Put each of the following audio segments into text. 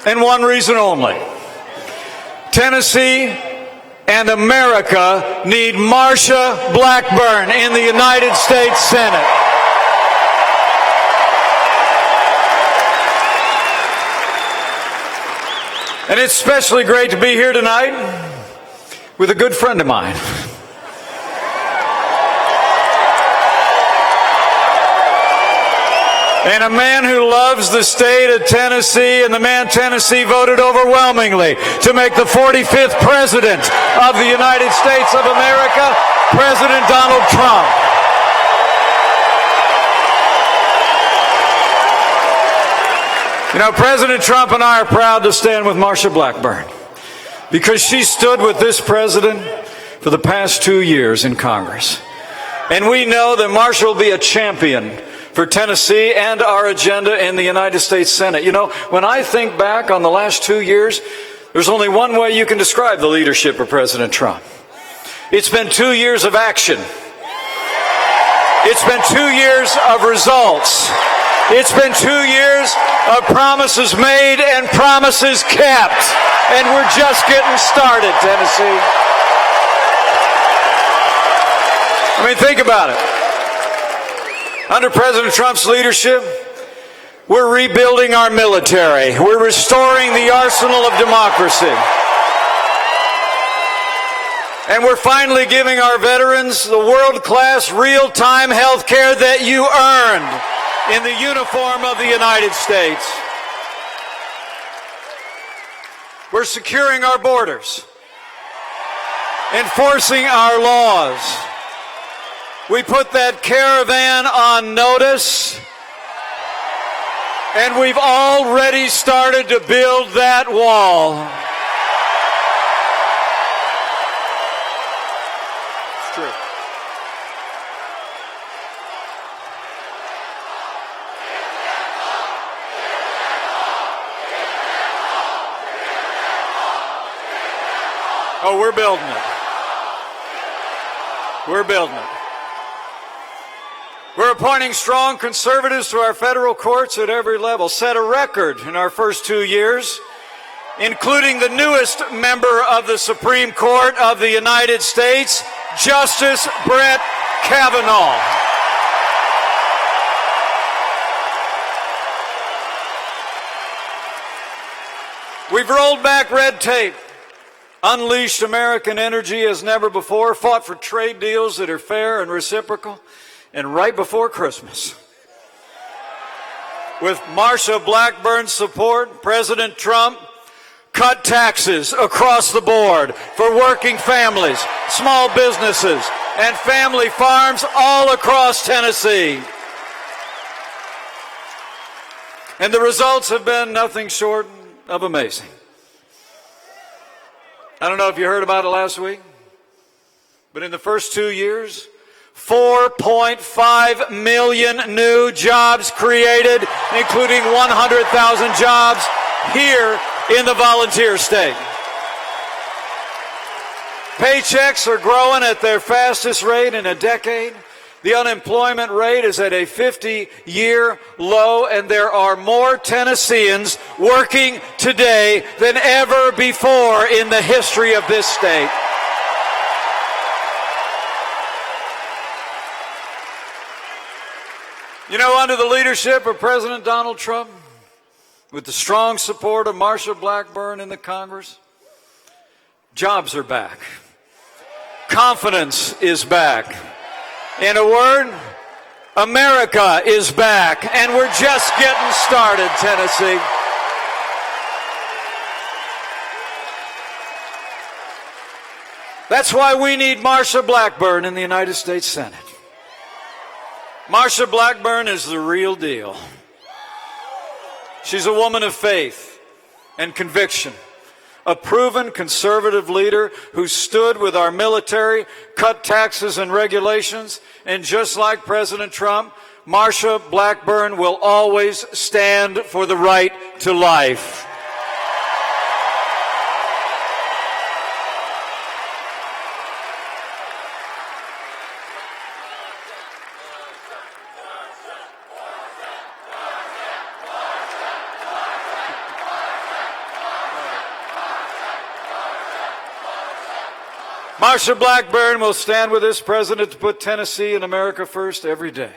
and one reason only. Tennessee and America need Marsha Blackburn in the United States Senate. And it's especially great to be here tonight with a good friend of mine. And a man who loves the state of Tennessee, and the man Tennessee voted overwhelmingly to make the 45th president of the United States of America, President Donald Trump. You know, President Trump and I are proud to stand with Marsha Blackburn because she stood with this president for the past 2 years in Congress. And we know that Marsha will be a champion for Tennessee and our agenda in the United States Senate. You know, when I think back on the last 2 years, there's only one way you can describe the leadership of President Trump. It's been 2 years of action. It's been 2 years of results. It's been 2 years of promises made and promises kept. And we're just getting started, Tennessee. I mean, think about it. Under President Trump's leadership, we're rebuilding our military. We're restoring the arsenal of democracy. And we're finally giving our veterans the world-class, real-time health care that you earned in the uniform of the United States. We're securing our borders, enforcing our laws. We put that caravan on notice, and we've already started to build that wall. It's true. Oh, we're building it. We're building it. We're appointing strong conservatives to our federal courts at every level, set a record in our first 2 years, including the newest member of the Supreme Court of the United States, Justice Brett Kavanaugh. We've rolled back red tape, unleashed American energy as never before, fought for trade deals that are fair and reciprocal. And right before Christmas, with Marsha Blackburn's support, President Trump cut taxes across the board for working families, small businesses, and family farms all across Tennessee. And the results have been nothing short of amazing. I don't know if you heard about it last week, but in the first 2 years, 4.5 million new jobs created, including 100,000 jobs here in the volunteer state. Paychecks are growing at their fastest rate in a decade. The unemployment rate is at a 50-year low, and there are more Tennesseans working today than ever before in the history of this state. You know, under the leadership of President Donald Trump, with the strong support of Marsha Blackburn in the Congress, jobs are back. Confidence is back. In a word, America is back, and we're just getting started, Tennessee. That's why we need Marsha Blackburn in the United States Senate. Marsha Blackburn is the real deal. She's a woman of faith and conviction, a proven conservative leader who stood with our military, cut taxes and regulations, and just like President Trump, Marsha Blackburn will always stand for the right to life. Marsha Blackburn will stand with this president to put Tennessee and America first every day,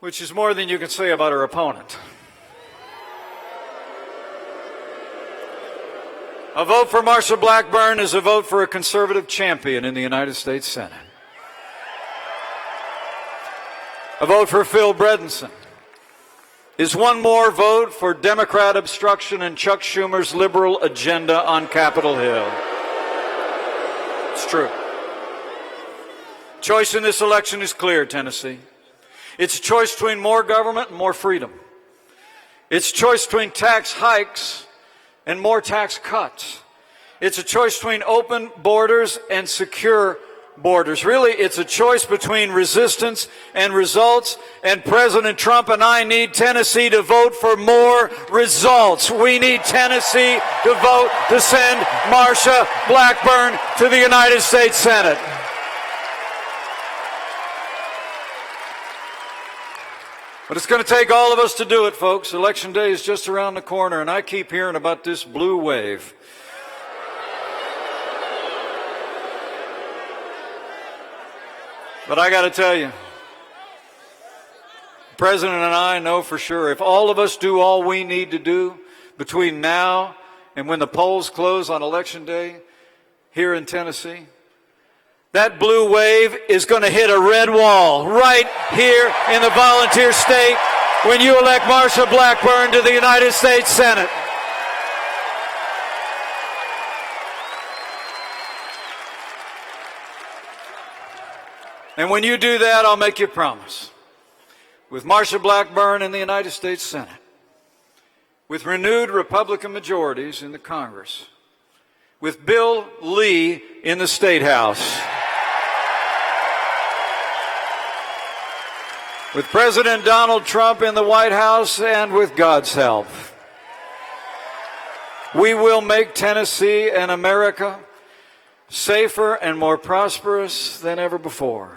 which is more than you can say about her opponent. A vote for Marsha Blackburn is a vote for a conservative champion in the United States Senate. A vote for Phil Bredenson is one more vote for Democrat obstruction and Chuck Schumer's liberal agenda on Capitol Hill. It's true. Choice in this election is clear, Tennessee. It's a choice between more government and more freedom. It's a choice between tax hikes and more tax cuts. It's a choice between open borders and secure borders. Really, it's a choice between resistance and results, and President Trump and I need Tennessee to vote for more results. We need Tennessee to vote to send Marsha Blackburn to the United States Senate. But it's going to take all of us to do it, folks. Election day is just around the corner, and I keep hearing about this blue wave. But I got to tell you, the President and I know for sure, if all of us do all we need to do between now and when the polls close on Election day here in Tennessee, that blue wave is going to hit a red wall right here in the volunteer state when you elect Marsha Blackburn to the United States Senate. And when you do that, I'll make you a promise. With Marsha Blackburn in the United States Senate, with renewed Republican majorities in the Congress, with Bill Lee in the State House, with President Donald Trump in the White House, and with God's help, we will make Tennessee and America safer and more prosperous than ever before.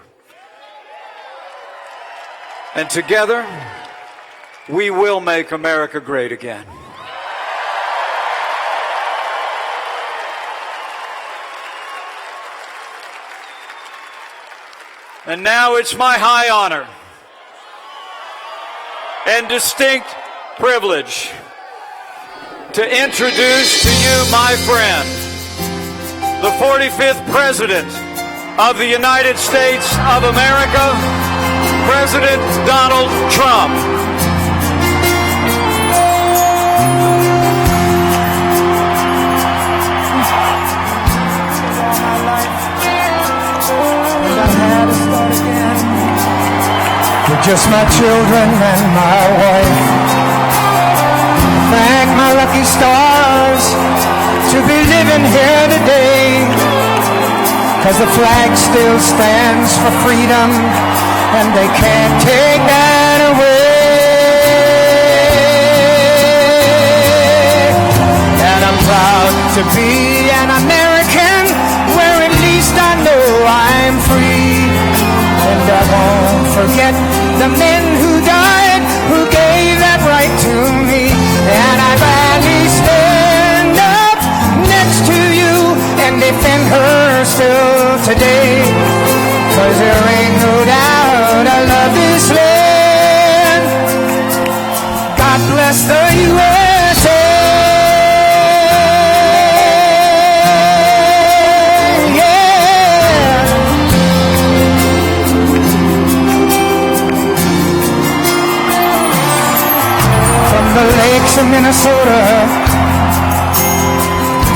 And together, we will make America great again. And now it's my high honor and distinct privilege to introduce to you my friend, the 45th President of the United States of America, President Donald Trump. With just my children and my wife, thank my lucky stars to be living here today, 'cause the flag still stands for freedom and they can't take that away. And I'm proud to be an American, where at least I know I'm free. And I won't forget the men who died, who gave that right to me. And I gladly stand up next to you and defend her still today. 'Cause there ain't no doubt I love this land. God bless the USA. The lakes of Minnesota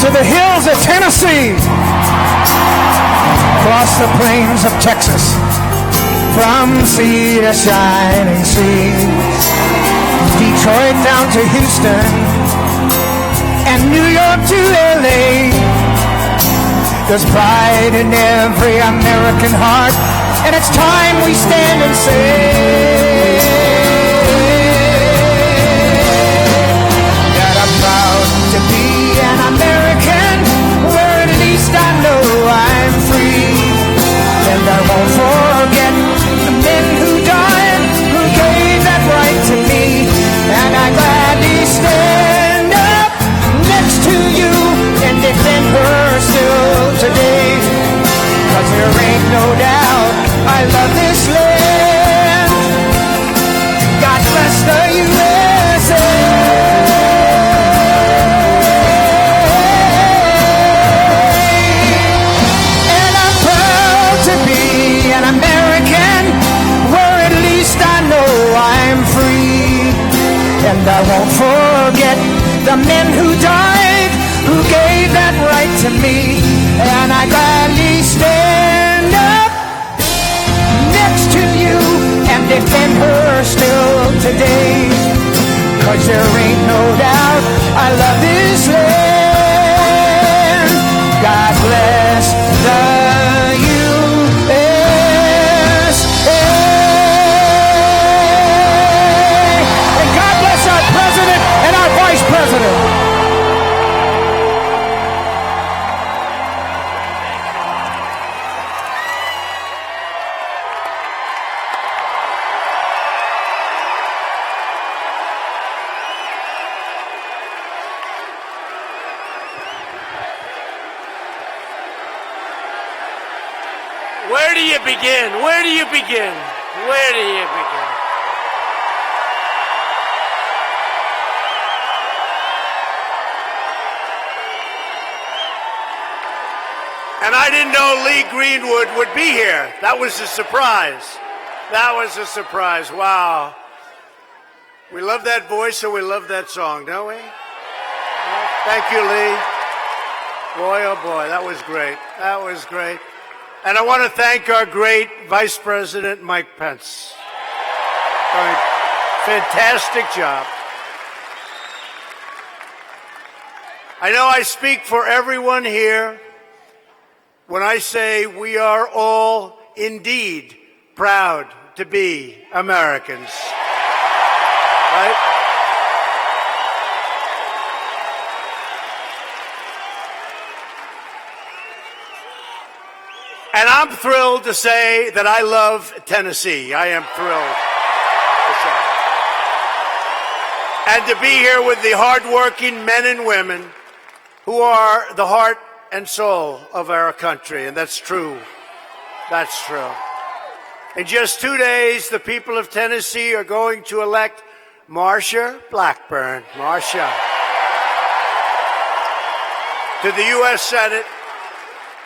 to the hills of Tennessee, across the plains of Texas, from sea to shining sea, Detroit down to Houston, and New York to LA. There's pride in every American heart, and it's time we stand and say to be an American, where at least I know I'm free. And I won't forget the men who died, who gave that right to me. And I gladly stand up next to you and defend her still today. no doubt I love this land. God bless the USA. And I'm proud to be an American, where at least I know I'm free. And I won't forget the men who died, who gave that right to me. And I gladly stand up next to you and defend her still today. 'Cause there ain't no doubt I love this land. God bless the USA. And God bless our president and our vice president. Where do you begin? Where do you begin? Where do you begin? And I didn't know Lee Greenwood would be here. That was a surprise. That was a surprise. Wow. We love that voice and we love that song, don't we? Thank you, Lee. Boy, oh boy, that was great. That was great. And I want to thank our great Vice President, Mike Pence. Fantastic job. I know I speak for everyone here when I say we are all indeed proud to be Americans. Right? And I'm thrilled to say that I love Tennessee. I am thrilled to say. And to be here with the hardworking men and women who are the heart and soul of our country. And that's true. That's true. In just 2 days, the people of Tennessee are going to elect Marsha Blackburn. Marsha. To the U.S. Senate,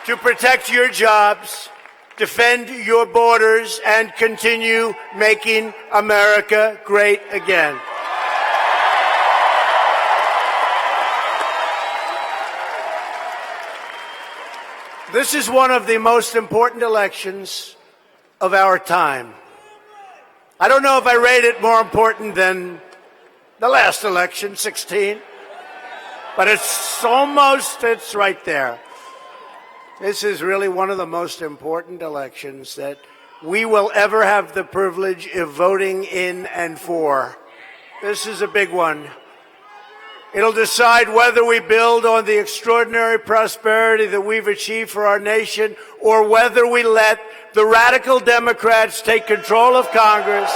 to protect your jobs, defend your borders, and continue making America great again. This is one of the most important elections of our time. I don't know if I rate it more important than the last election, 16, but it's right there. This is really one of the most important elections that we will ever have the privilege of voting in and for. This is a big one. It'll decide whether we build on the extraordinary prosperity that we've achieved for our nation or whether we let the radical Democrats take control of Congress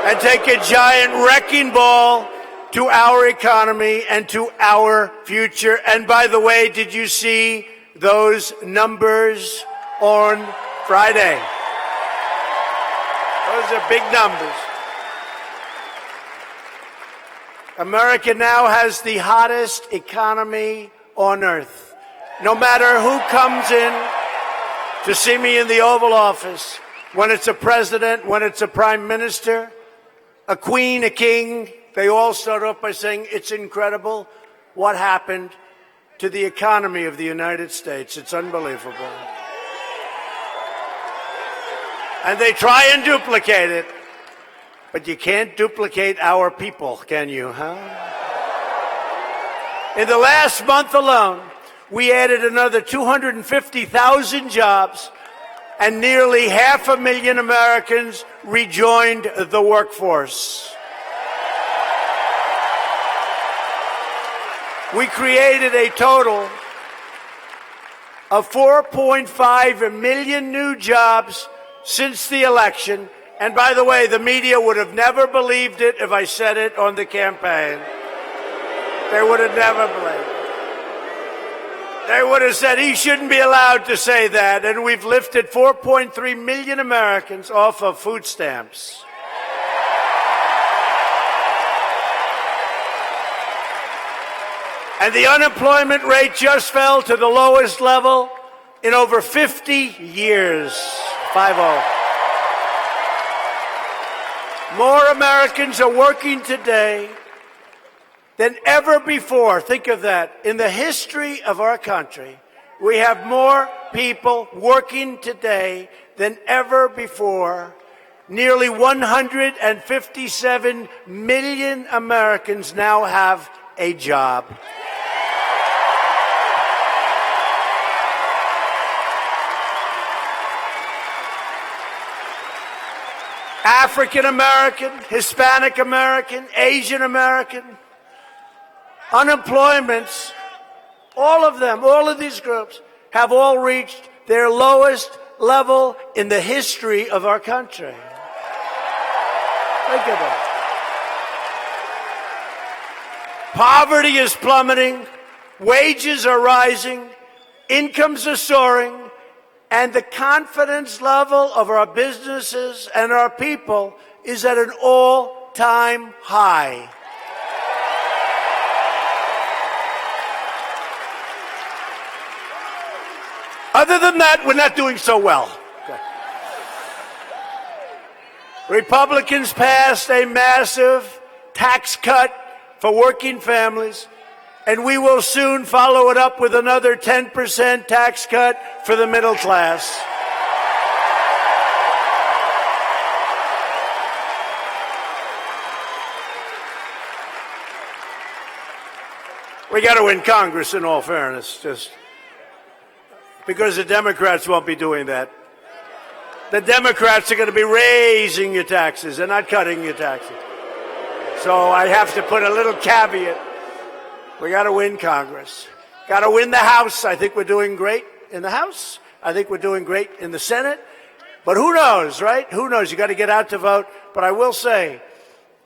and take a giant wrecking ball to our economy and to our future. And by the way, did you see those numbers on Friday? Those are big numbers. America now has the hottest economy on earth. No matter who comes in to see me in the Oval Office, when it's a president, when it's a prime minister, a queen, a king, they all start off by saying, it's incredible what happened to the economy of the United States. It's unbelievable. And they try and duplicate it, but you can't duplicate our people, can you, huh? In the last month alone, we added another 250,000 jobs, and nearly 500,000 Americans rejoined the workforce. We created a total of 4.5 million new jobs since the election. And by the way, the media would have never believed it if I said it on the campaign. They would have never believed it. They would have said he shouldn't be allowed to say that, and we've lifted 4.3 million Americans off of food stamps. And the unemployment rate just fell to the lowest level in over 50 years. 5-0. More Americans are working today than ever before. Think of that. In the history of our country, we have more people working today than ever before. Nearly 157 million Americans now have a job. African American, Hispanic American, Asian American, unemployments, all of them, all of these groups have all reached their lowest level in the history of our country. Think of that. Poverty is plummeting, wages are rising, incomes are soaring, and the confidence level of our businesses and our people is at an all-time high. Other than that, we're not doing so well. Okay. Republicans passed a massive tax cut for working families, and we will soon follow it up with another 10% tax cut for the middle class. We got to win Congress, in all fairness, just because the Democrats won't be doing that. The Democrats are going to be raising your taxes. They're not cutting your taxes. So I have to put a little caveat. We got to win Congress. Got to win the House. I think we're doing great in the House. I think we're doing great in the Senate. But who knows, right? Who knows? You got to get out to vote. But I will say,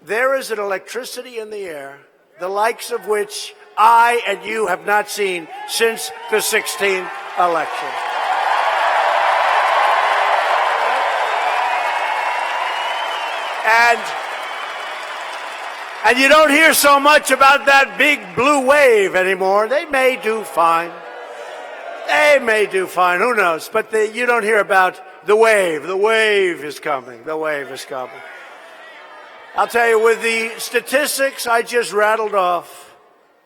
there is an electricity in the air, the likes of which I and you have not seen since the 2016 election. And you don't hear so much about that big blue wave anymore. They may do fine. They may do fine. Who knows? But you don't hear about the wave. The wave is coming. The wave is coming. I'll tell you, with the statistics I just rattled off,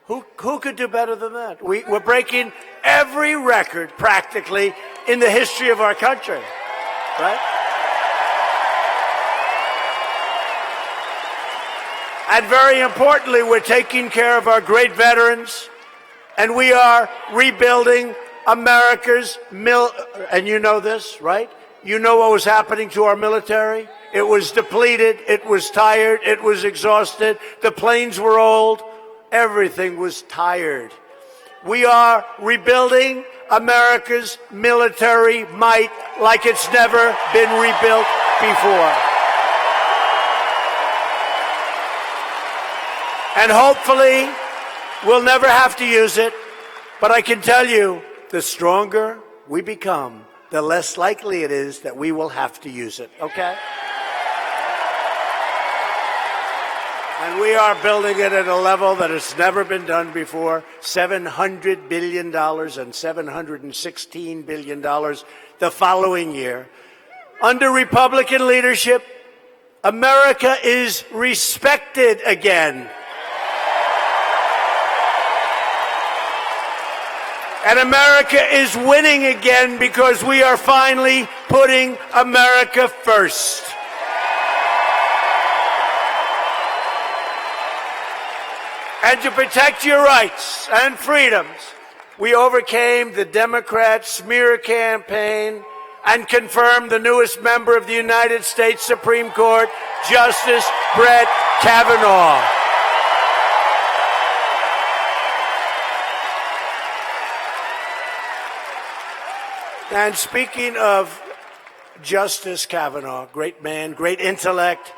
who could do better than that? We're breaking every record, practically, in the history of our country. Right? And very importantly, we're taking care of our great veterans, and we are rebuilding America's and you know this, right? You know what was happening to our military? It was depleted, it was tired, it was exhausted, the planes were old, everything was tired. We are rebuilding America's military might like it's never been rebuilt before. And hopefully, we'll never have to use it. But I can tell you, the stronger we become, the less likely it is that we will have to use it, okay? And we are building it at a level that has never been done before, $700 billion and $716 billion the following year. Under Republican leadership, America is respected again. And America is winning again because we are finally putting America first. And to protect your rights and freedoms, we overcame the Democrat smear campaign and confirmed the newest member of the United States Supreme Court, Justice Brett Kavanaugh. And speaking of Justice Kavanaugh, great man, great intellect,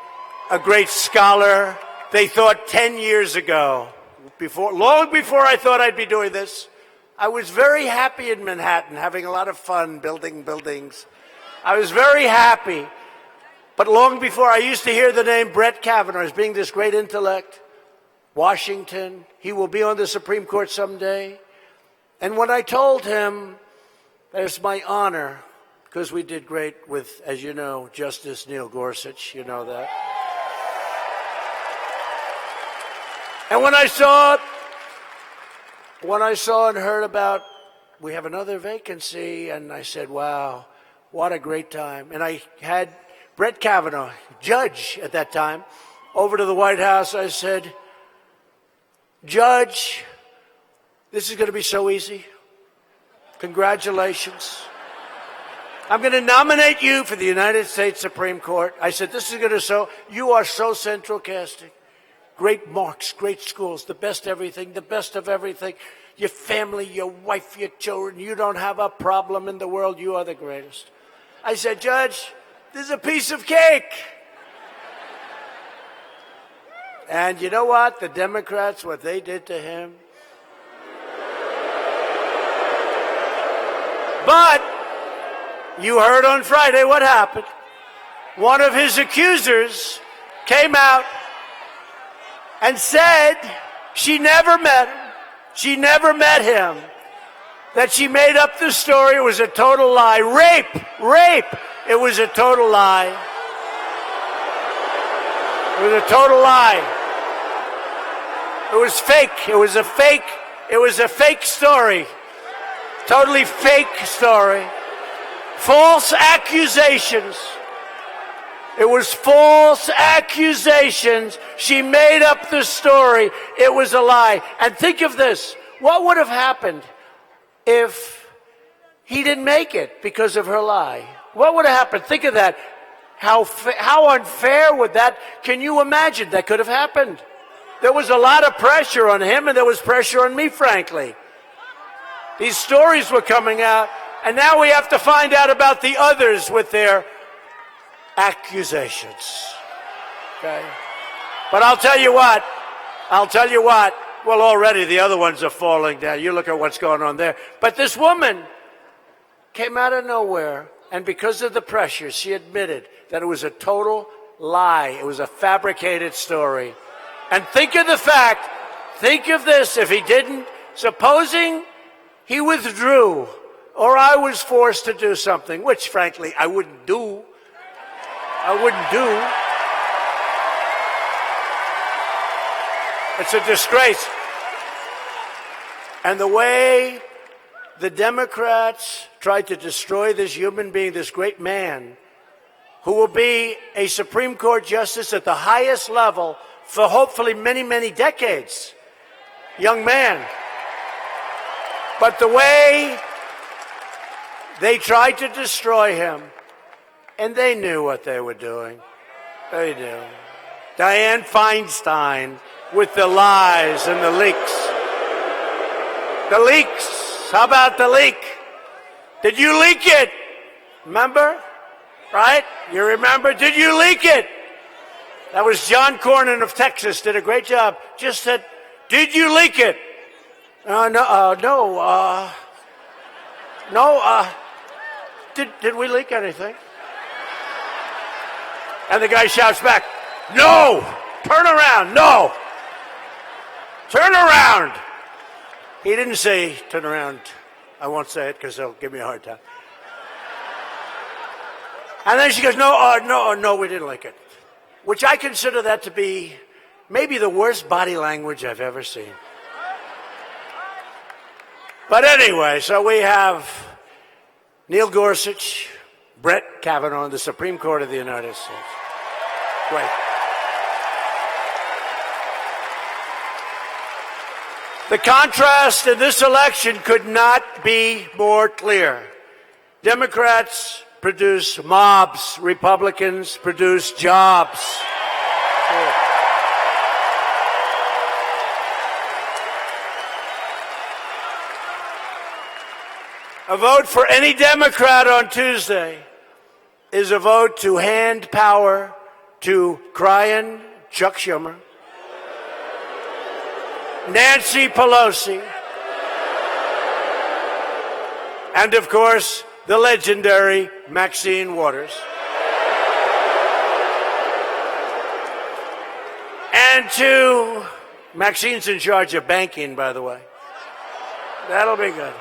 a great scholar, they thought 10 years ago, long before I thought I'd be doing this, I was very happy in Manhattan, having a lot of fun building buildings. I was very happy. But long before, I used to hear the name Brett Kavanaugh as being this great intellect. Washington, he will be on the Supreme Court someday. And when I told him, it's my honor, because we did great with, as you know, Justice Neil Gorsuch, you know that. And when I saw and heard about, we have another vacancy, and I said, wow, what a great time. And I had Brett Kavanaugh, judge at that time, over to the White House. I said, Judge, this is going to be so easy. Congratulations. I'm going to nominate you for the United States Supreme Court. I said, this is going to you are so central casting. Great marks, great schools, the best everything, the best of everything. Your family, your wife, your children, you don't have a problem in the world. You are the greatest. I said, Judge, this is a piece of cake. And you know what? The Democrats, what they did to him. But you heard on Friday what happened. One of his accusers came out and said she never met him. She never met him. That she made up the story. It was a total lie. Rape. It was a total lie. It was a total lie. It was fake. It was a fake. It was a fake story. Totally fake story. False accusations. It was false accusations. She made up the story. It was a lie. And think of this. What would have happened if he didn't make it because of her lie? What would have happened? Think of that. How unfair would that? Can you imagine that could have happened? There was a lot of pressure on him, and there was pressure on me, frankly. These stories were coming out, and now we have to find out about the others with their accusations. Okay? But I'll tell you what. Well, already the other ones are falling down. You look at what's going on there. But this woman came out of nowhere, and because of the pressure, she admitted that it was a total lie. It was a fabricated story. And think of this, if he didn't, supposing he withdrew, or I was forced to do something, which frankly I wouldn't do. It's a disgrace. And the way the Democrats tried to destroy this human being, this great man, who will be a Supreme Court justice at the highest level for hopefully many, many decades. Young man. But the way they tried to destroy him, and they knew what they were doing. They knew. Dianne Feinstein with the lies and the leaks. The leaks. How about the leak? Did you leak it? Remember? Right? You remember? Did you leak it? That was John Cornyn of Texas, did a great job. Just said, did you leak it? No. Did we leak anything? And the guy shouts back, no! Turn around, no! Turn around! He didn't say turn around. I won't say it because they'll give me a hard time. And then she goes, no, we didn't leak it. Which I consider that to be maybe the worst body language I've ever seen. But anyway, so we have Neil Gorsuch, Brett Kavanaugh in the Supreme Court of the United States. Great. The contrast in this election could not be more clear. Democrats produce mobs, Republicans produce jobs. A vote for any Democrat on Tuesday is a vote to hand power to crying Chuck Schumer, Nancy Pelosi, And, of course, the legendary Maxine Waters. And to Maxine's in charge of banking, by the way. That'll be good.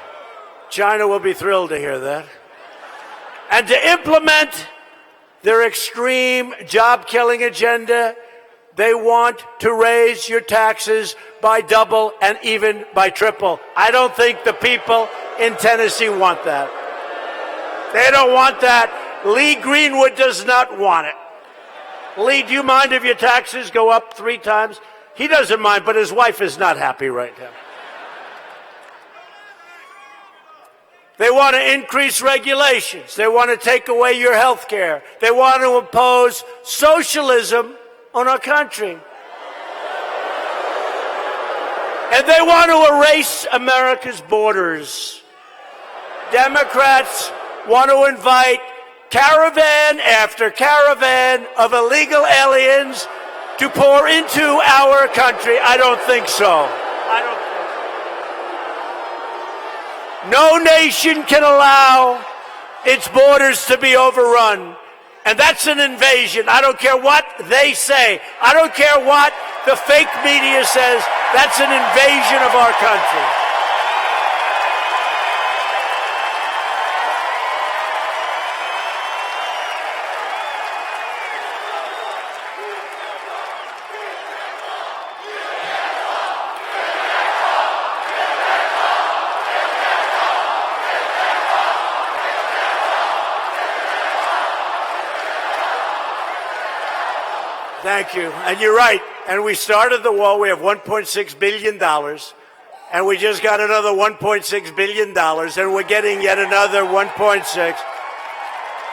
China will be thrilled to hear that. And to implement their extreme job-killing agenda, they want to raise your taxes by double and even by triple. I don't think the people in Tennessee want that. They don't want that. Lee Greenwood does not want it. Lee, do you mind if your taxes go up 3 times? He doesn't mind, but his wife is not happy right now. They want to increase regulations. They want to take away your health care. They want to impose socialism on our country. And they want to erase America's borders. Democrats want to invite caravan after caravan of illegal aliens to pour into our country. I don't think so. I don't think so. No nation can allow its borders to be overrun. And that's an invasion. I don't care what they say. I don't care what the fake media says. That's an invasion of our country. Thank you. And you're right. And we started the wall. We have $1.6 billion. And we just got another $1.6 billion. And we're getting yet another 1.6.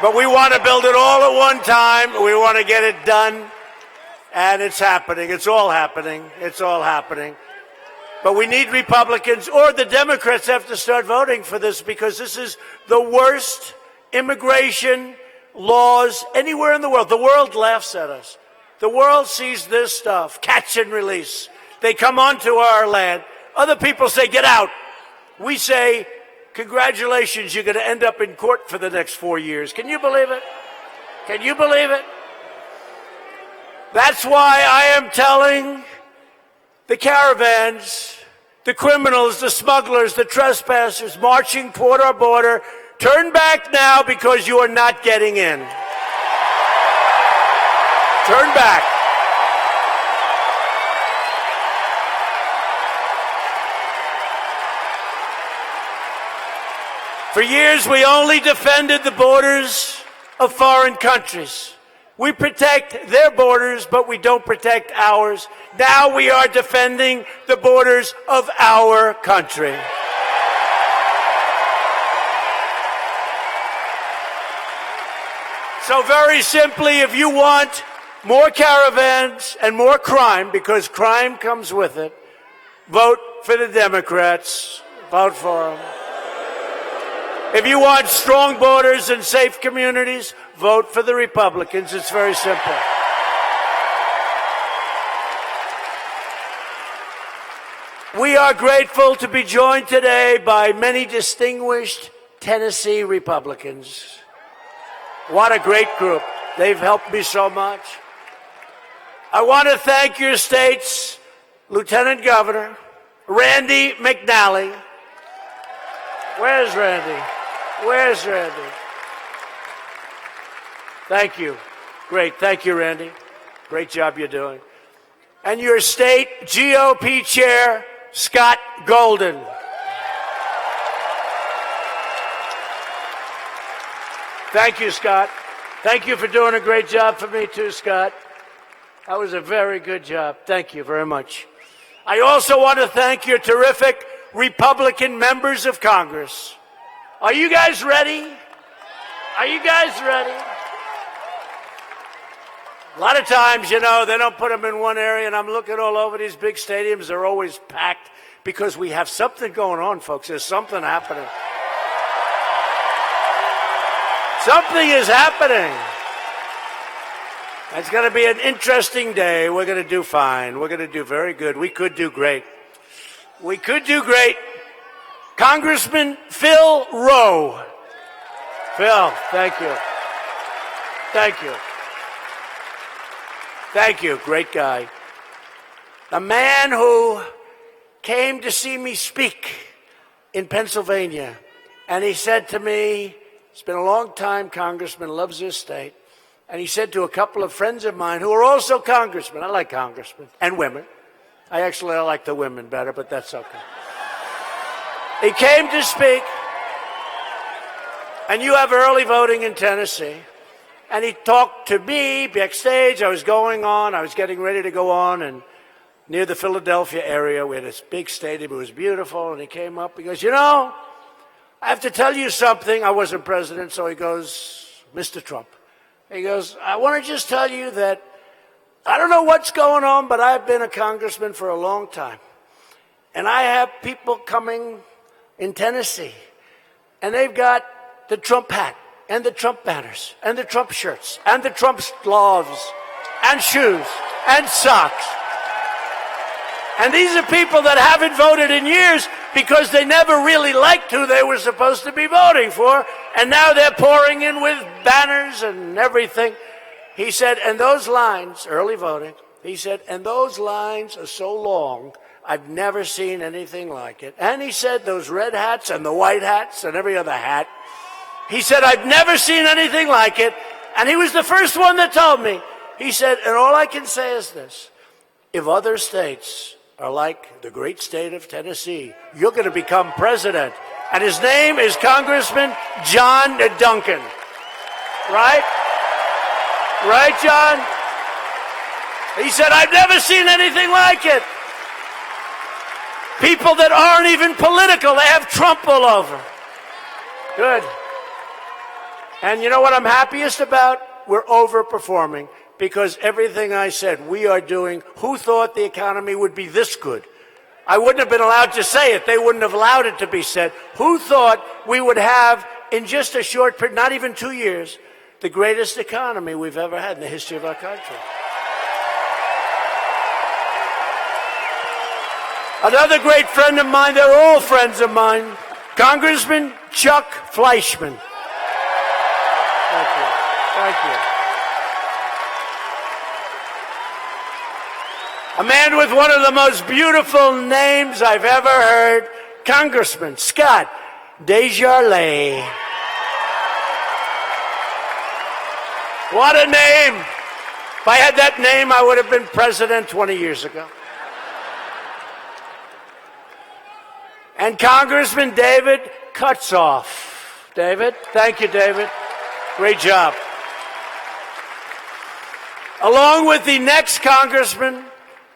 But we want to build it all at one time. We want to get it done. And it's happening. It's all happening. It's all happening. But we need Republicans, or the Democrats have to start voting for this, because this is the worst immigration laws anywhere in the world. The world laughs at us. The world sees this stuff, catch and release. They come onto our land. Other people say, get out. We say, congratulations, you're going to end up in court for the next 4 years. Can you believe it? Can you believe it? That's why I am telling the caravans, the criminals, the smugglers, the trespassers marching toward our border, turn back now because you are not getting in. Turn back. For years, we only defended the borders of foreign countries. We protect their borders, but we don't protect ours. Now we are defending the borders of our country. So very simply, if you want more caravans and more crime, because crime comes with it, vote for the Democrats. Vote for them. If you want strong borders and safe communities, vote for the Republicans. It's very simple. We are grateful to be joined today by many distinguished Tennessee Republicans. What a great group. They've helped me so much. I want to thank your state's Lieutenant Governor, Randy McNally. Where's Randy? Where's Randy? Thank you. Great. Thank you, Randy. Great job you're doing. And your state GOP chair, Scott Golden. Thank you, Scott. Thank you for doing a great job for me, too, Scott. That was a very good job. Thank you very much. I also want to thank your terrific Republican members of Congress. Are you guys ready? Are you guys ready? A lot of times, you know, they don't put them in one area, and I'm looking all over these big stadiums. They're always packed because we have something going on, folks. There's something happening. Something is happening. It's going to be an interesting day. We're going to do fine. We're going to do very good. We could do great. We could do great. Congressman Phil Rowe. Phil, thank you. Thank you. Thank you, great guy. The man who came to see me speak in Pennsylvania, and he said to me, it's been a long time, Congressman, loves this state, and he said to a couple of friends of mine who are also congressmen, I like congressmen, and women. I like the women better, but that's okay. He came to speak, and you have early voting in Tennessee, and he talked to me backstage. I was getting ready to go on, and near the Philadelphia area, we had this big stadium. It was beautiful, and he came up. He goes, you know, I have to tell you something. I wasn't president, so he goes, Mr. Trump. He goes, I want to just tell you that I don't know what's going on, but I've been a congressman for a long time. And I have people coming in Tennessee, and they've got the Trump hat, and the Trump banners, and the Trump shirts, and the Trump gloves, and shoes, and socks. And these are people that haven't voted in years because they never really liked who they were supposed to be voting for, and now they're pouring in with banners and everything. He said, and those lines, early voting, he said, and those lines are so long, I've never seen anything like it. And he said, those red hats and the white hats and every other hat, he said, I've never seen anything like it. And he was the first one that told me. He said, and all I can say is this, if other states are like the great state of Tennessee, you're going to become president. And his name is Congressman John Duncan. Right? Right, John? He said, I've never seen anything like it. People that aren't even political, they have Trump all over. Good. And you know what I'm happiest about? We're overperforming because everything I said we are doing. Who thought the economy would be this good? I wouldn't have been allowed to say it. They wouldn't have allowed it to be said. Who thought we would have, in just a short period, not even 2 years, the greatest economy we've ever had in the history of our country? Another great friend of mine, they're all friends of mine, Congressman Chuck Fleischman. Thank you. Thank you. A man with one of the most beautiful names I've ever heard, Congressman Scott Desjardins. What a name. If I had that name, I would have been president 20 years ago. And Congressman David Kutzoff. David, thank you, David. Great job. Along with the next congressman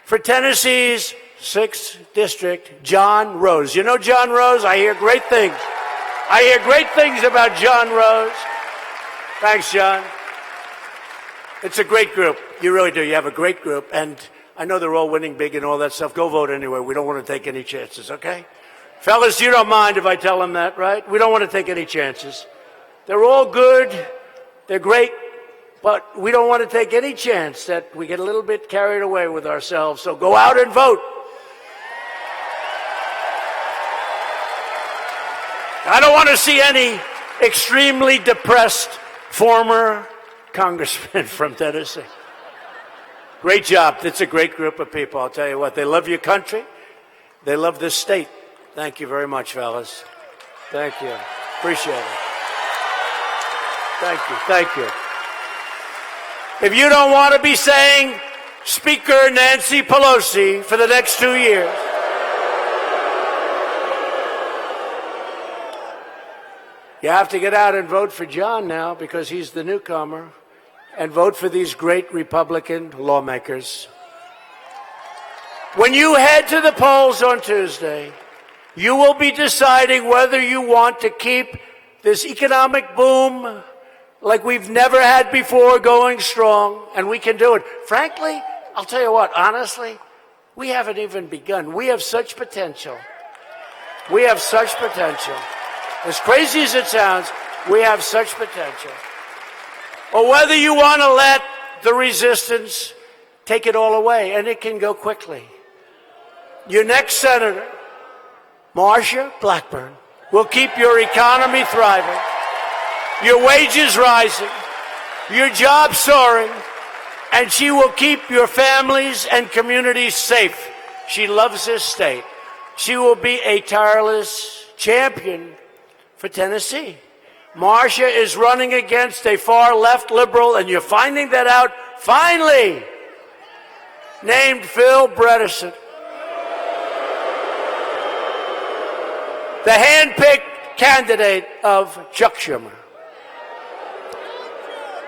for Tennessee's 6th District, John Rose. You know John Rose? I hear great things. I hear great things about John Rose. Thanks, John. It's a great group. You really do. You have a great group. And I know they're all winning big and all that stuff. Go vote anyway. We don't want to take any chances, okay? Fellas, you don't mind if I tell them that, right? We don't want to take any chances. They're all good. They're great. But we don't want to take any chance that we get a little bit carried away with ourselves. So go out and vote. I don't want to see any extremely depressed former congressman from Tennessee. Great job. It's a great group of people. I'll tell you what. They love your country. They love this state. Thank you very much, fellas. Thank you. Appreciate it. Thank you. Thank you. If you don't want to be saying Speaker Nancy Pelosi for the next 2 years, you have to get out and vote for John now because he's the newcomer, and vote for these great Republican lawmakers. When you head to the polls on Tuesday, you will be deciding whether you want to keep this economic boom like we've never had before going strong, and we can do it. Frankly, I'll tell you what, honestly, we haven't even begun. We have such potential. We have such potential. As crazy as it sounds, we have such potential. Or whether you want to let the resistance take it all away, and it can go quickly. Your next senator Marsha Blackburn will keep your economy thriving, your wages rising, your jobs soaring, and she will keep your families and communities safe. She loves this state. She will be a tireless champion for Tennessee. Marsha is running against a far-left liberal, and you're finding that out finally, named Phil Bredesen, the hand-picked candidate of Chuck Schumer.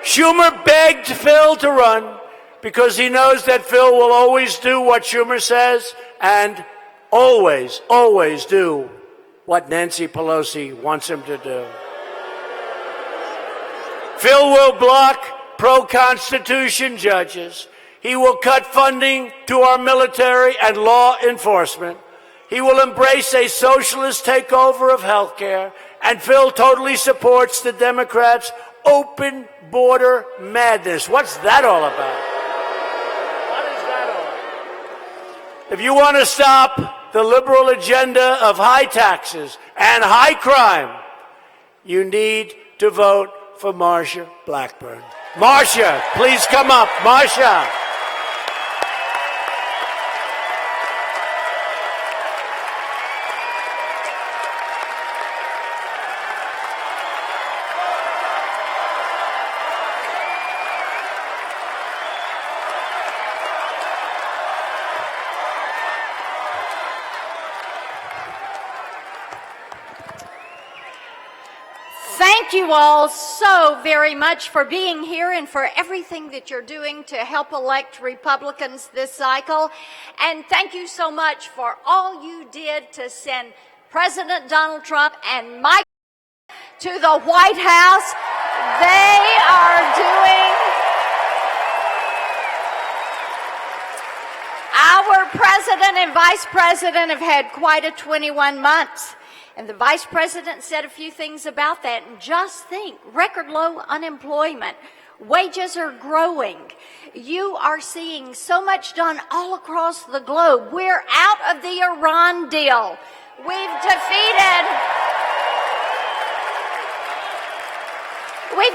Schumer begged Phil to run because he knows that Phil will always do what Schumer says and always, always do what Nancy Pelosi wants him to do. Phil will block pro-Constitution judges. He will cut funding to our military and law enforcement. He will embrace a socialist takeover of health care. And Phil totally supports the Democrats' open border madness. What's that all about? What is that all about? If you want to stop the liberal agenda of high taxes and high crime, you need to vote for Marsha Blackburn. Marsha, please come up. Marsha. Thank you all so very much for being here and for everything that you're doing to help elect Republicans this cycle. And thank you so much for all you did to send President Donald Trump and Mike to the White House. They are doing... Our president and vice president have had quite a 21 months. And the vice president said a few things about that. And just think, record low unemployment. Wages are growing. You are seeing so much done all across the globe. We're out of the Iran deal. We've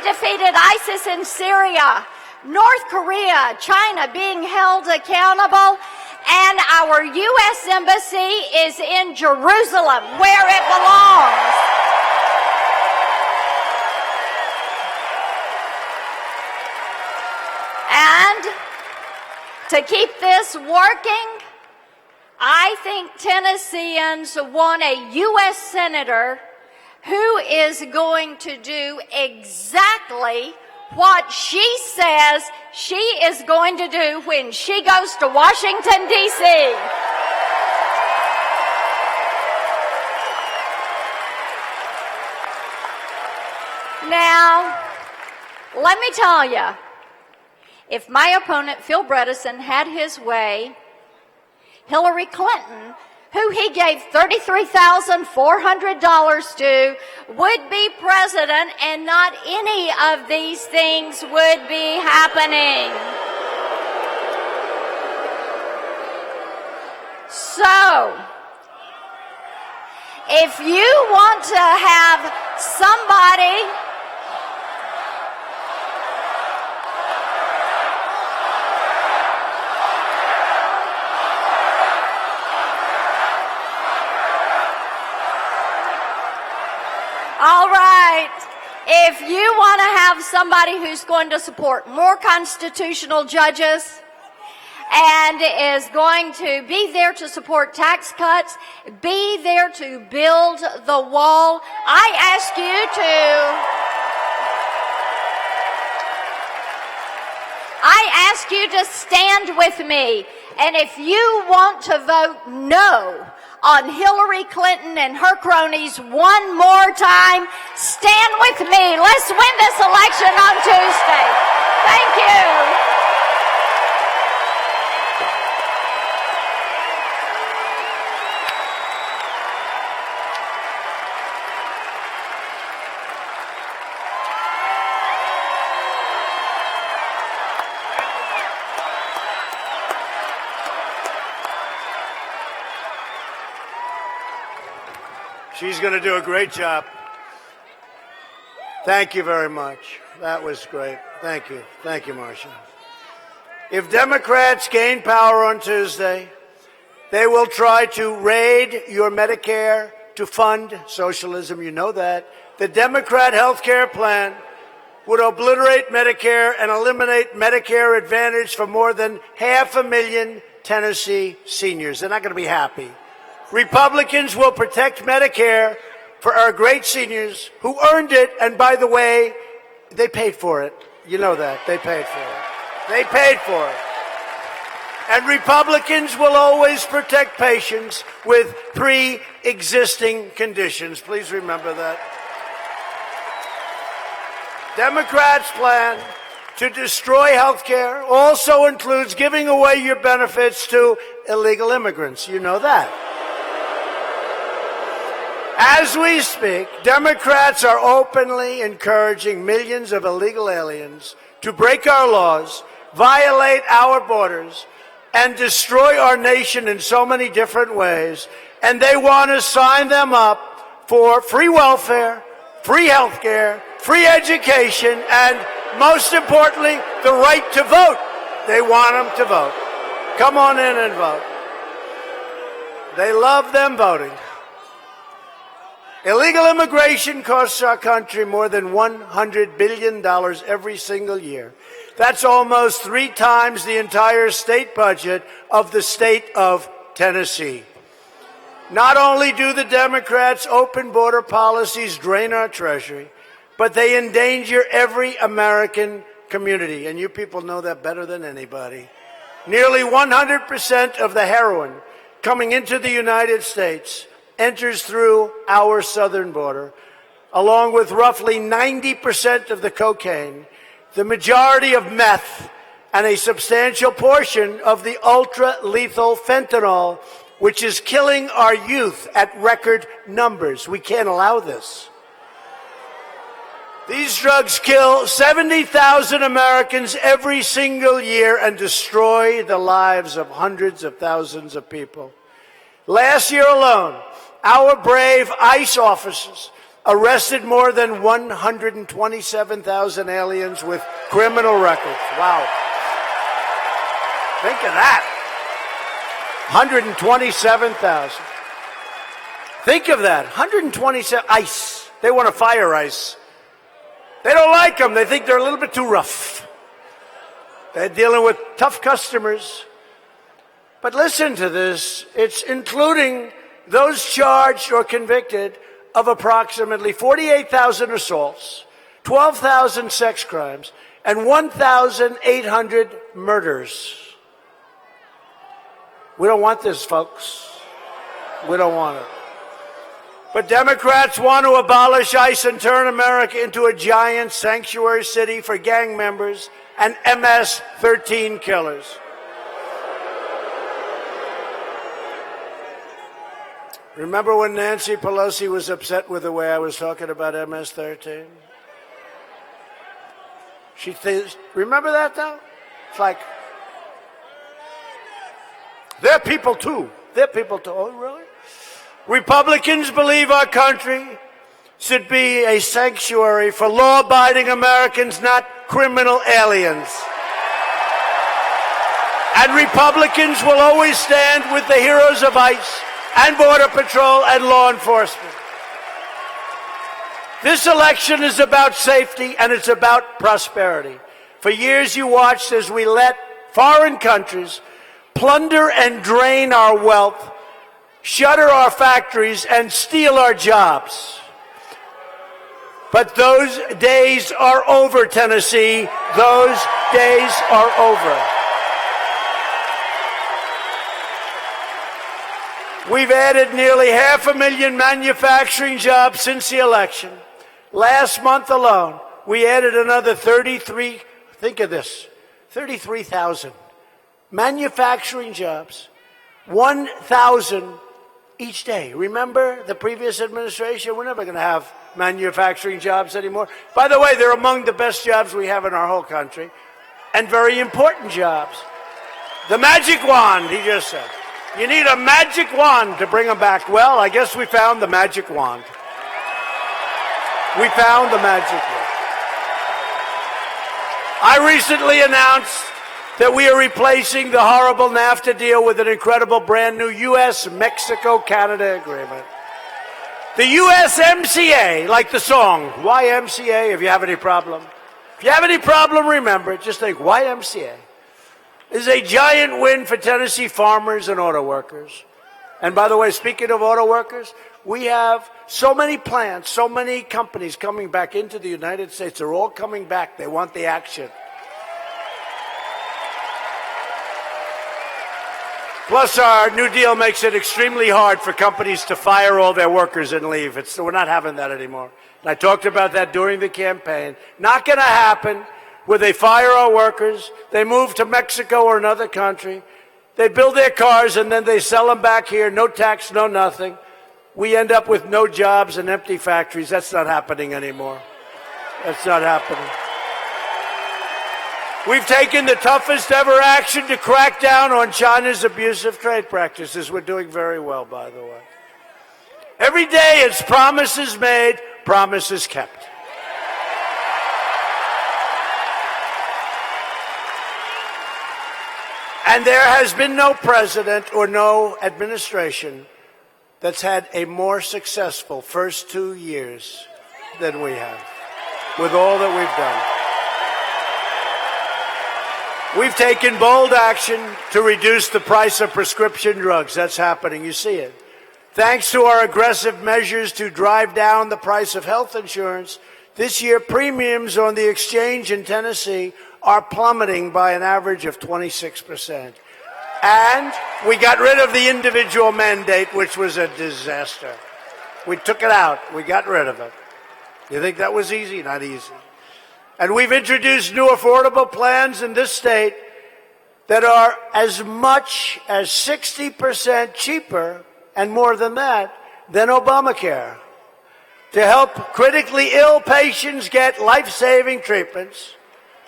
defeated ISIS in Syria, North Korea, China being held accountable. And our U.S. Embassy is in Jerusalem, where it belongs. And to keep this working, I think Tennesseans want a U.S. Senator who is going to do exactly what she says she is going to do when she goes to Washington, D.C. Now, let me tell you, if my opponent, Phil Bredesen, had his way, Hillary Clinton, who he gave $33,400 to, would be president, and not any of these things would be happening. So, if you want to have somebody all right, if you want to have somebody who's going to support more constitutional judges and is going to be there to support tax cuts, be there to build the wall, I ask you to stand with me. And if you want to vote no on Hillary Clinton and her cronies one more time, stand with me. Let's win this election on Tuesday. Thank you. She's going to do a great job. Thank you very much. That was great. Thank you. Thank you, Marsha. If Democrats gain power on Tuesday, they will try to raid your Medicare to fund socialism. You know that. The Democrat health care plan would obliterate Medicare and eliminate Medicare Advantage for more than 500,000 Tennessee seniors. They're not going to be happy. Republicans will protect Medicare for our great seniors who earned it, and by the way, they paid for it. You know that. They paid for it. They paid for it. And Republicans will always protect patients with pre-existing conditions. Please remember that. Democrats' plan to destroy health care also includes giving away your benefits to illegal immigrants. You know that. As we speak, Democrats are openly encouraging millions of illegal aliens to break our laws, violate our borders, and destroy our nation in so many different ways. And they want to sign them up for free welfare, free health care, free education, and most importantly, the right to vote. They want them to vote. Come on in and vote. They love them voting. Illegal immigration costs our country more than $100 billion every single year. That's almost 3 times the entire state budget of the state of Tennessee. Not only do the Democrats' open border policies drain our treasury, but they endanger every American community. And you people know that better than anybody. Nearly 100% of the heroin coming into the United States enters through our southern border, along with roughly 90% of the cocaine, the majority of meth, and a substantial portion of the ultra-lethal fentanyl, which is killing our youth at record numbers. We can't allow this. These drugs kill 70,000 Americans every single year and destroy the lives of hundreds of thousands of people. Last year alone, our brave ICE officers arrested more than 127,000 aliens with criminal records. Wow. Think of that. 127,000. Think of that. 127. ICE. They want to fire ICE. They don't like them. They think they're a little bit too rough. They're dealing with tough customers. But listen to this. It's including those charged or convicted of approximately 48,000 assaults, 12,000 sex crimes, and 1,800 murders. We don't want this, folks. We don't want it. But Democrats want to abolish ICE and turn America into a giant sanctuary city for gang members and MS-13 killers. Remember when Nancy Pelosi was upset with the way I was talking about MS-13? Remember that, though? It's like, they're people, too. They're people, too. Oh, really? Republicans believe our country should be a sanctuary for law-abiding Americans, not criminal aliens. And Republicans will always stand with the heroes of ICE and Border Patrol and law enforcement. This election is about safety and it's about prosperity. For years you watched as we let foreign countries plunder and drain our wealth, shutter our factories, and steal our jobs. But those days are over, Tennessee. Those days are over. We've added nearly 500,000 manufacturing jobs since the election. Last month alone, we added another 33,000 manufacturing jobs, 1,000 each day. Remember the previous administration? We're never going to have manufacturing jobs anymore. By the way, they're among the best jobs we have in our whole country, and very important jobs. The magic wand, he just said. You need a magic wand to bring them back. Well, I guess we found the magic wand. We found the magic wand. I recently announced that we are replacing the horrible NAFTA deal with an incredible brand new U.S.-Mexico-Canada agreement. The USMCA, like the song, YMCA, if you have any problem. If you have any problem, remember it. Just think, YMCA is a giant win for Tennessee farmers and auto workers. And by the way, speaking of auto workers, we have so many plants, so many companies coming back into the United States. They're all coming back. They want the action. Plus, our new deal makes it extremely hard for companies to fire all their workers and leave. We're not having that anymore. And I talked about that during the campaign. Not going to happen where they fire our workers, they move to Mexico or another country, they build their cars, and then they sell them back here, no tax, no nothing. We end up with no jobs and empty factories. That's not happening anymore. That's not happening. We've taken the toughest ever action to crack down on China's abusive trade practices. We're doing very well, by the way. Every day it's promises made, promises kept. And there has been no president or no administration that's had a more successful first 2 years than we have, with all that we've done. We've taken bold action to reduce the price of prescription drugs. That's happening. You see it. Thanks to our aggressive measures to drive down the price of health insurance, this year premiums on the exchange in Tennessee are plummeting by an average of 26%. And we got rid of the individual mandate, which was a disaster. We took it out. We got rid of it. You think that was easy? Not easy. And we've introduced new affordable plans in this state that are as much as 60% cheaper, and more than that, than Obamacare, to help critically ill patients get life-saving treatments.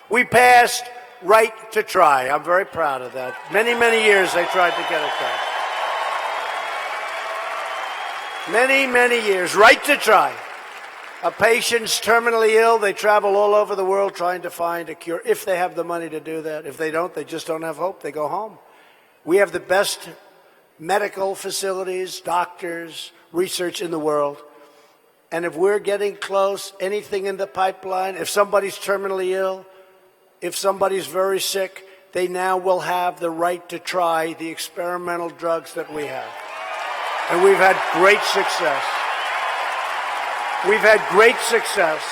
We passed Right to Try. I'm very proud of that. Many, many years they tried to get it done. Many, many years. Right to Try. A patient's terminally ill, they travel all over the world trying to find a cure, if they have the money to do that. If they don't, they just don't have hope. They go home. We have the best medical facilities, doctors, research in the world. And if we're getting close, anything in the pipeline, if somebody's terminally ill, if somebody's very sick, they now will have the right to try the experimental drugs that we have. And we've had great success. We've had great success.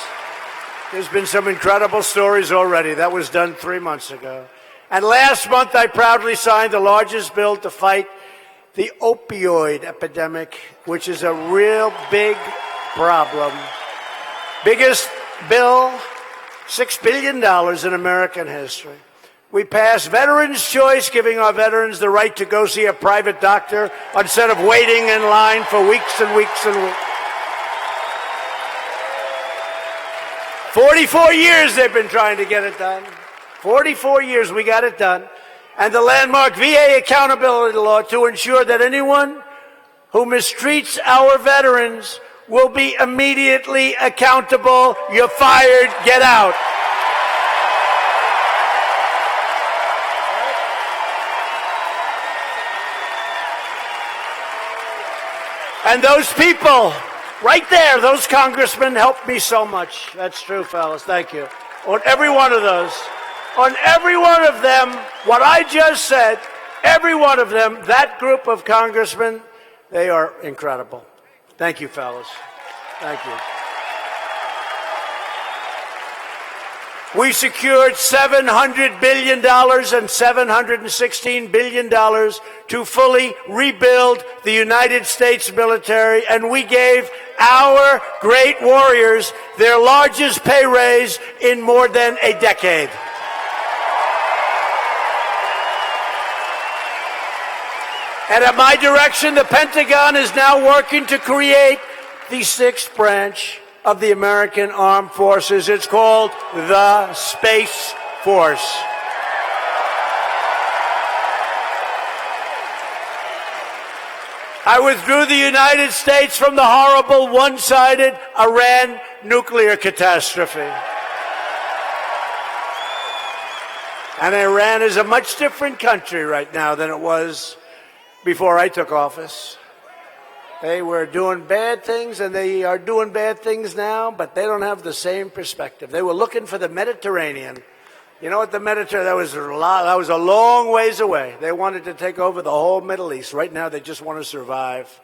There's been some incredible stories already. That was done 3 months ago. And last month, I proudly signed the largest bill to fight the opioid epidemic, which is a real big problem. Biggest bill, $6 billion in American history. We passed Veterans' Choice, giving our veterans the right to go see a private doctor instead of waiting in line for weeks and weeks and weeks. 44 years they've been trying to get it done. 44 years we got it done. And the landmark VA accountability law to ensure that anyone who mistreats our veterans will be immediately accountable. You're fired. Get out. And those people right there, those congressmen helped me so much. That's true, fellas. Thank you. On every one of those, on every one of them, what I just said, every one of them, that group of congressmen, they are incredible. Thank you, fellas. Thank you. We secured $700 billion and $716 billion to fully rebuild the United States military, and we gave our great warriors their largest pay raise in more than a decade. And at my direction, the Pentagon is now working to create the sixth branch of the American Armed Forces. It's called the Space Force. I withdrew the United States from the horrible one-sided Iran nuclear catastrophe. And Iran is a much different country right now than it was before I took office. They were doing bad things, and they are doing bad things now, but they don't have the same perspective. They were looking for the Mediterranean. You know what the Mediterranean, that was a long ways away. They wanted to take over the whole Middle East. Right now, they just want to survive.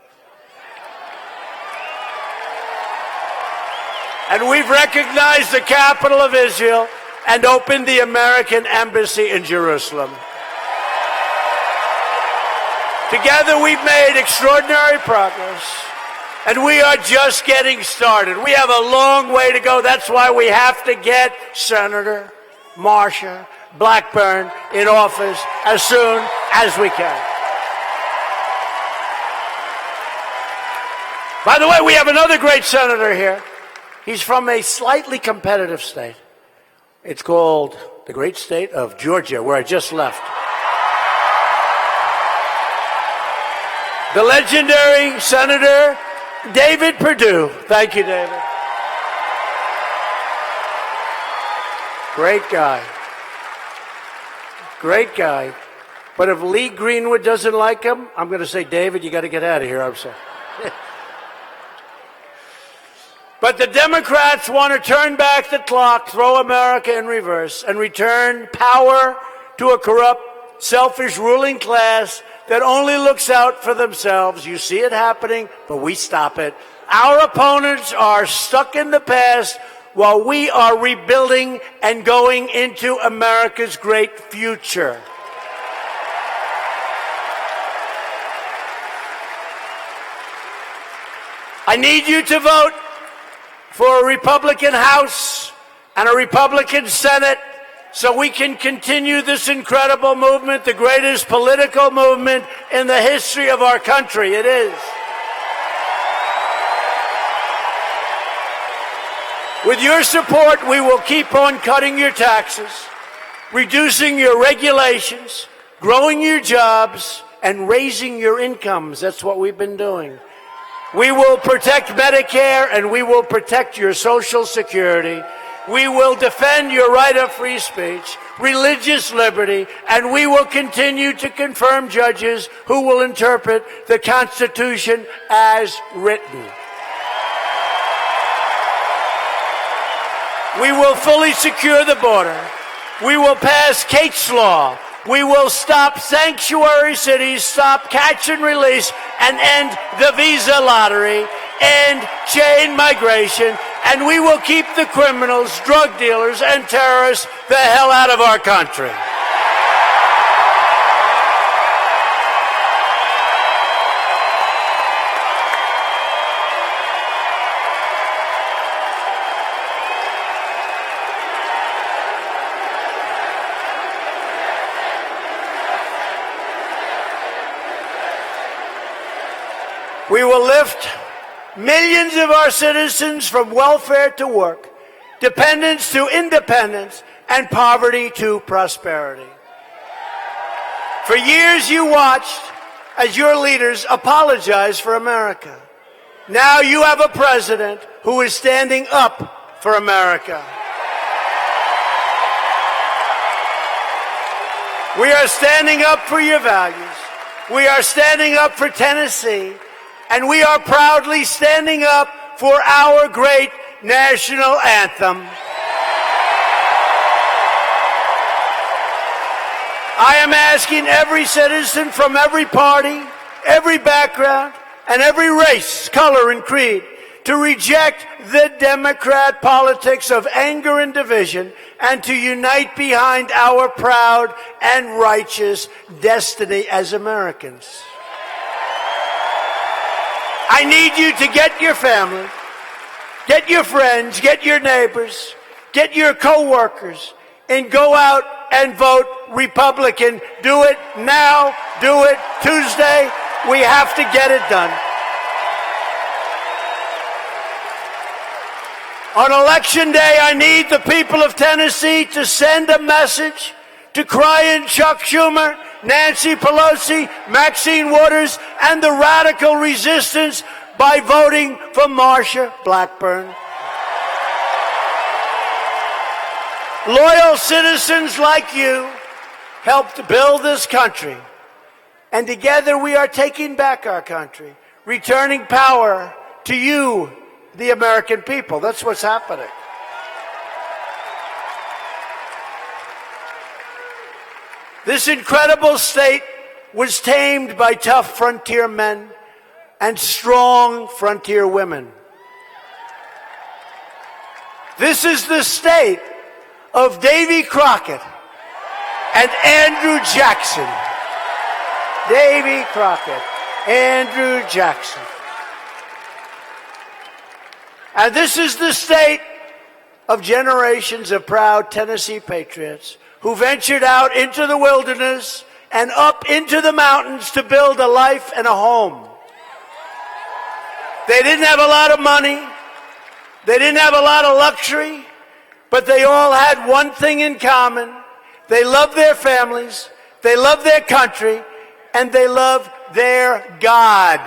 And we've recognized the capital of Israel and opened the American embassy in Jerusalem. Together, we've made extraordinary progress, and we are just getting started. We have a long way to go. That's why we have to get Senator Marsha Blackburn in office as soon as we can. By the way, we have another great senator here. He's from a slightly competitive state. It's called the great state of Georgia, where I just left. The legendary Senator David Perdue. Thank you, David. Great guy. Great guy. But if Lee Greenwood doesn't like him, I'm going to say, David, you got to get out of here. I'm sorry. But the Democrats want to turn back the clock, throw America in reverse, and return power to a corrupt, selfish ruling class that only looks out for themselves. You see it happening, but we stop it. Our opponents are stuck in the past while we are rebuilding and going into America's great future. I need you to vote for a Republican House and a Republican Senate so we can continue this incredible movement, the greatest political movement in the history of our country. It is. With your support, we will keep on cutting your taxes, reducing your regulations, growing your jobs, and raising your incomes. That's what we've been doing. We will protect Medicare, and we will protect your Social Security. We will defend your right of free speech, religious liberty, and we will continue to confirm judges who will interpret the Constitution as written. We will fully secure the border. We will pass Kate's Law. We will stop sanctuary cities, stop catch and release, and end the visa lottery, end chain migration, and we will keep the criminals, drug dealers, and terrorists the hell out of our country. We will lift millions of our citizens from welfare to work, dependence to independence, and poverty to prosperity. For years you watched as your leaders apologized for America. Now you have a president who is standing up for America. We are standing up for your values. We are standing up for Tennessee. And we are proudly standing up for our great national anthem. I am asking every citizen from every party, every background, and every race, color, and creed to reject the Democrat politics of anger and division and to unite behind our proud and righteous destiny as Americans. I need you to get your family, get your friends, get your neighbors, get your co-workers, and go out and vote Republican. Do it now. Do it Tuesday. We have to get it done. On Election Day, I need the people of Tennessee to send a message to crying Chuck Schumer, Nancy Pelosi, Maxine Waters, and the radical resistance by voting for Marsha Blackburn. Loyal citizens like you helped build this country, and together we are taking back our country, returning power to you, the American people. That's what's happening. This incredible state was tamed by tough frontier men and strong frontier women. This is the state of Davy Crockett and Andrew Jackson. Davy Crockett, Andrew Jackson. And this is the state of generations of proud Tennessee patriots who ventured out into the wilderness and up into the mountains to build a life and a home. They didn't have a lot of money. They didn't have a lot of luxury, but they all had one thing in common. They loved their families, they loved their country, and they loved their God.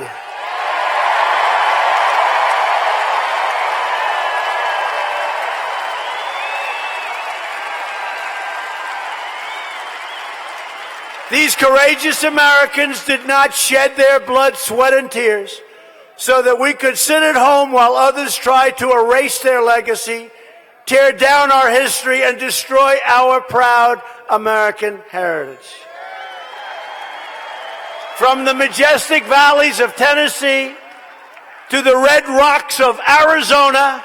These courageous Americans did not shed their blood, sweat, and tears so that we could sit at home while others tried to erase their legacy, tear down our history, and destroy our proud American heritage. From the majestic valleys of Tennessee to the red rocks of Arizona,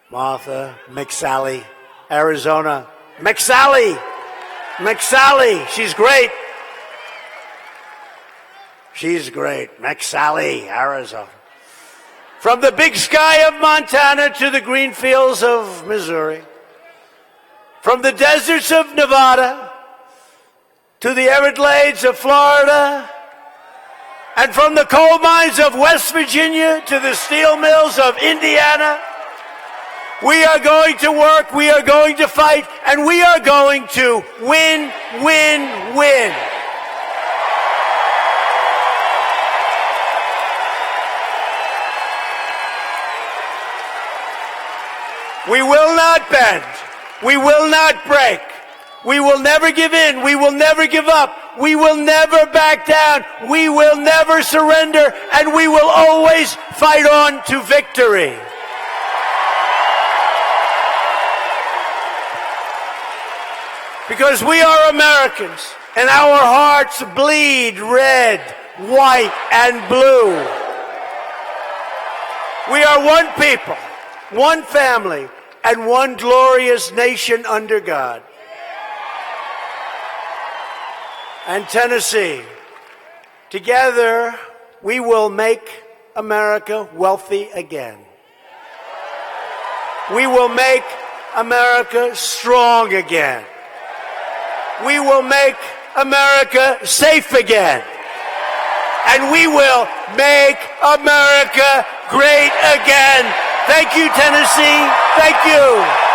Martha McSally, Arizona, McSally, she's great. She's great. McSally, Arizona. From the big sky of Montana to the green fields of Missouri. From the deserts of Nevada to the Everglades of Florida. And from the coal mines of West Virginia to the steel mills of Indiana. We are going to work, we are going to fight, and we are going to win, win, win. We will not bend. We will not break. We will never give in. We will never give up. We will never back down. We will never surrender, and we will always fight on to victory. Because we are Americans, and our hearts bleed red, white, and blue. We are one people, one family, and one glorious nation under God. And Tennessee, together we will make America wealthy again. We will make America strong again. We will make America safe again. And we will make America great again. Thank you, Tennessee. Thank you.